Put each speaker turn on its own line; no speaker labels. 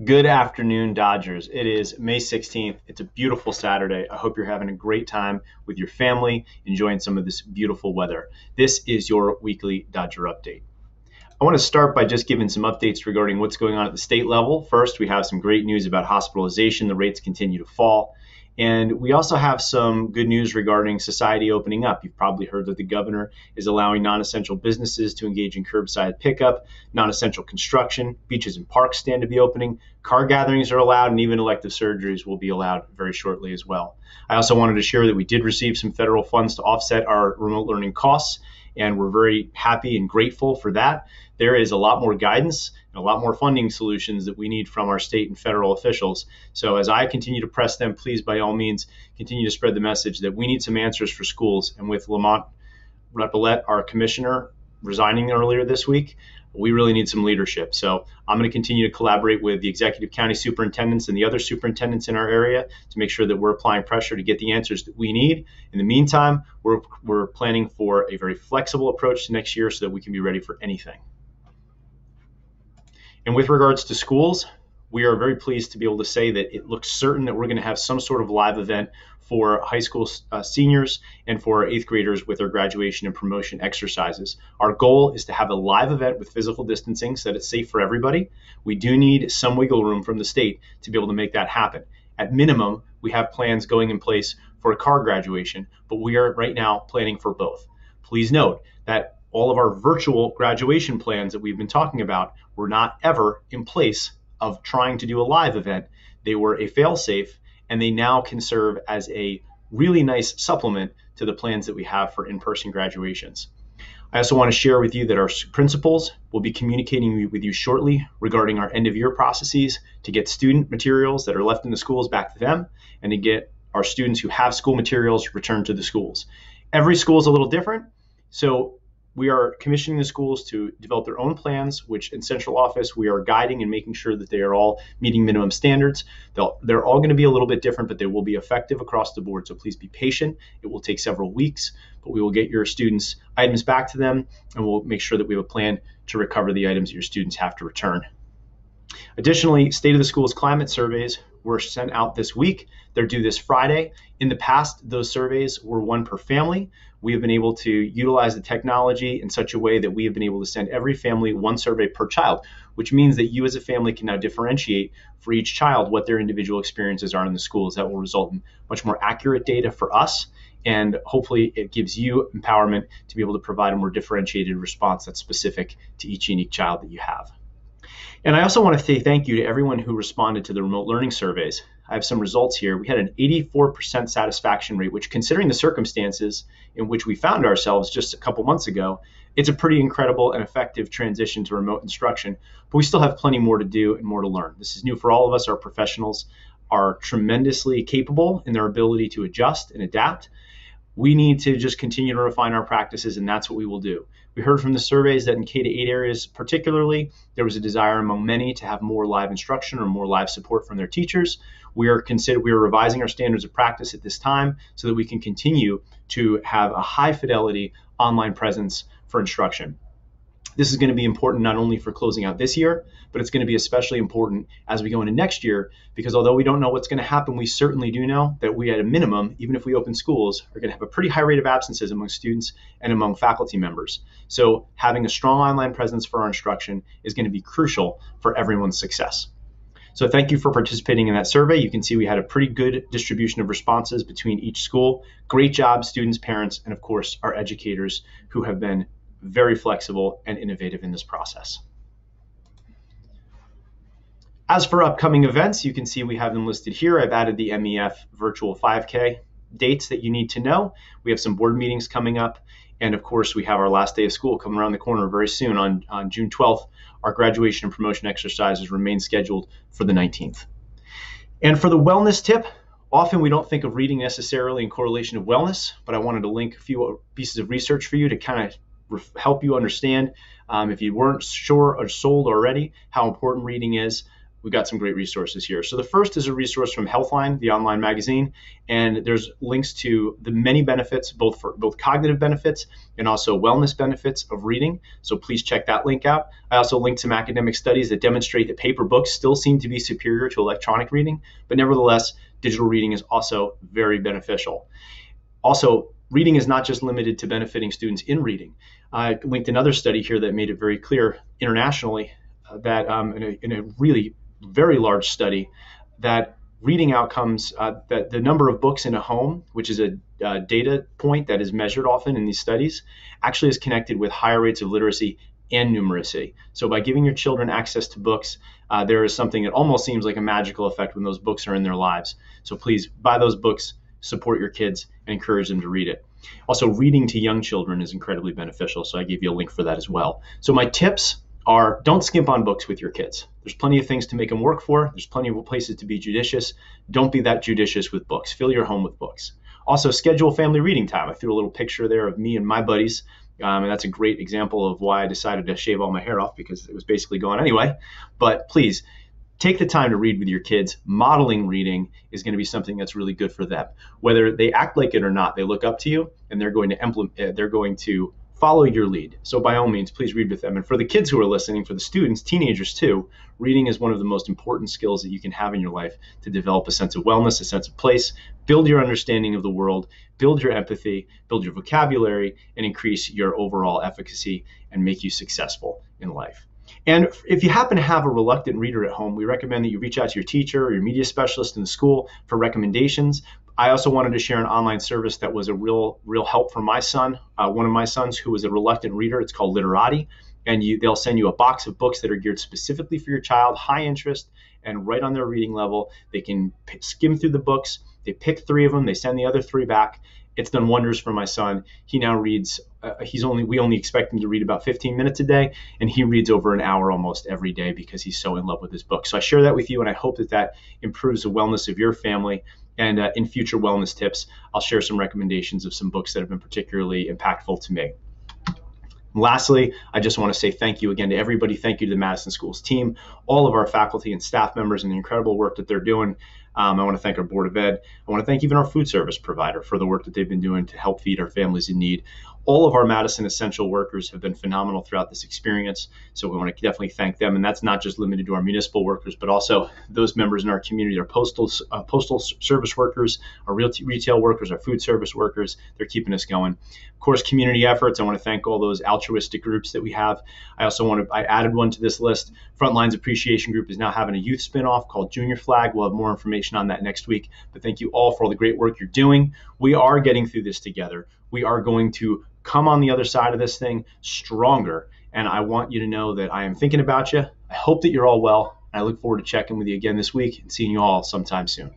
Good afternoon, Dodgers. It is May 16th. It's a beautiful Saturday. I hope you're having a great time with your family, enjoying some of this beautiful weather. This is your weekly Dodger update. I want to start by just giving some updates regarding what's going on at the state level. First, we have some great news about hospitalization. The rates continue to fall. And we also have some good news regarding society opening up. You've probably heard that the governor is allowing non-essential businesses to engage in curbside pickup, non-essential construction, beaches and parks stand to be opening, car gatherings are allowed, and even elective surgeries will be allowed very shortly as well. I also wanted to share that we did receive some federal funds to offset our remote learning costs, and we're very happy and grateful for that. There is a lot more guidance and a lot more funding solutions that we need from our state and federal officials. So as I continue to press them, please, by all means, continue to spread the message that we need some answers for schools. And with Lamont Repillette, our commissioner, resigning earlier this week, we really need some leadership. So I'm going to continue to collaborate with the executive county superintendents and the other superintendents in our area to make sure that we're applying pressure to get the answers that we need. In the meantime, we're planning for a very flexible approach to next year so that we can be ready for anything. And with regards to schools, we are very pleased to be able to say that it looks certain that we're going to have some sort of live event for high school seniors and for eighth graders with their graduation and promotion exercises. Our goal is to have a live event with physical distancing so that it's safe for everybody. We do need some wiggle room from the state to be able to make that happen. At minimum, we have plans going in place for a car graduation, but we are right now planning for both. Please note that all of our virtual graduation plans that we've been talking about were not ever in place of trying to do a live event. They were a fail-safe, and they now can serve as a really nice supplement to the plans that we have for in-person graduations. I also want to share with you that our principals will be communicating with you shortly regarding our end-of-year processes to get student materials that are left in the schools back to them and to get our students who have school materials returned to the schools. Every school is a little different, so we are commissioning the schools to develop their own plans, which in central office we are guiding and making sure that they are all meeting minimum standards. They're all going to be a little bit different, but they will be effective across the board. So please be patient. It will take several weeks, but we will get your students' items back to them, and we'll make sure that we have a plan to recover the items that your students have to return. Additionally, State of the Schools climate surveys were sent out this week. They're due this Friday. In the past, those surveys were one per family. We have been able to utilize the technology in such a way that we have been able to send every family one survey per child, which means that you as a family can now differentiate for each child what their individual experiences are in the schools. That will result in much more accurate data for us, and hopefully it gives you empowerment to be able to provide a more differentiated response that's specific to each unique child that you have. And I also want to say thank you to everyone who responded to the remote learning surveys. I have some results here. We had an 84% satisfaction rate, which, considering the circumstances in which we found ourselves just a couple months ago, it's a pretty incredible and effective transition to remote instruction. But we still have plenty more to do and more to learn. This is new for all of us. Our professionals are tremendously capable in their ability to adjust and adapt. We need to just continue to refine our practices, and that's what we will do. We heard from the surveys that in K-8 areas particularly, there was a desire among many to have more live instruction or more live support from their teachers. We are revising our standards of practice at this time so that we can continue to have a high fidelity online presence for instruction. This is going to be important not only for closing out this year, but it's going to be especially important as we go into next year, because although we don't know what's going to happen, we certainly do know that we, at a minimum, even if we open schools, are going to have a pretty high rate of absences among students and among faculty members. So having a strong online presence for our instruction is going to be crucial for everyone's success. So thank you for participating in that survey. You can see we had a pretty good distribution of responses between each school. Great job, students, parents, and of course, our educators who have been very flexible and innovative in this process. As for upcoming events, you can see we have them listed here. I've added the MEF virtual 5K dates that you need to know. We have some board meetings coming up. And of course, we have our last day of school coming around the corner very soon on June 12th. Our graduation and promotion exercises remain scheduled for the 19th. And for the wellness tip, often we don't think of reading necessarily in correlation of wellness, but I wanted to link a few pieces of research for you to kind of help you understand, if you weren't sure or sold already, how important reading is. we've got some great resources here. So the first is a resource from Healthline, the online magazine, and there's links to the many benefits, both cognitive benefits and also wellness benefits of reading. So please check that link out. I also linked some academic studies that demonstrate that paper books still seem to be superior to electronic reading, but nevertheless, digital reading is also very beneficial. Also, reading is not just limited to benefiting students in reading. I linked another study here that made it very clear internationally that in a really very large study, that reading outcomes, that the number of books in a home, which is a data point that is measured often in these studies, actually is connected with higher rates of literacy and numeracy. So by giving your children access to books, there is something that almost seems like a magical effect when those books are in their lives. So please buy those books, support your kids, and encourage them to read it. Also, reading to young children is incredibly beneficial, so I gave you a link for that as well. So my tips are, don't skimp on books with your kids. There's plenty of things to make them work for. There's plenty of places to be judicious. Don't be that judicious with books. Fill your home with books. Also, schedule family reading time. I threw a little picture there of me and my buddies, and that's a great example of why I decided to shave all my hair off, because it was basically gone anyway. But please, take the time to read with your kids. Modeling reading is going to be something that's really good for them. Whether they act like it or not, they look up to you, and they're going to follow your lead. So by all means, please read with them. And for the kids who are listening, for the students, teenagers too, reading is one of the most important skills that you can have in your life to develop a sense of wellness, a sense of place, build your understanding of the world, build your empathy, build your vocabulary, and increase your overall efficacy and make you successful in life. And if you happen to have a reluctant reader at home, we recommend that you reach out to your teacher or your media specialist in the school for recommendations. I also wanted to share an online service that was a real help for my son, one of my sons who was a reluctant reader. It's called Literati, and they'll send you a box of books that are geared specifically for your child, high interest, and right on their reading level. They can skim through the books. They pick 3 of them. They send the other 3 back. It's done wonders for my son. He now reads, we only expect him to read about 15 minutes a day, and he reads over an hour almost every day because he's so in love with his book. So I share that with you, and I hope that improves the wellness of your family. And in future wellness tips, I'll share some recommendations of some books that have been particularly impactful to me. Lastly, I just want to say thank you again to everybody. Thank you to the Madison Schools team, all of our faculty and staff members, and the incredible work that they're doing. I want to thank our Board of Ed. I want to thank even our food service provider for the work that they've been doing to help feed our families in need. All of our Madison essential workers have been phenomenal throughout this experience, so we want to definitely thank them. And that's not just limited to our municipal workers, but also those members in our community, our postal service workers, our retail workers, our food service workers. They're keeping us going. Of course, community efforts. I want to thank all those altruistic groups that we have. I added one to this list. Frontlines Appreciation Group is now having a youth spinoff called Junior Flag. We'll have more information on that next week. But thank you all for all the great work you're doing. We are getting through this together. We are going to come on the other side of this thing stronger. And I want you to know that I am thinking about you. I hope that you're all well. I look forward to checking with you again this week and seeing you all sometime soon.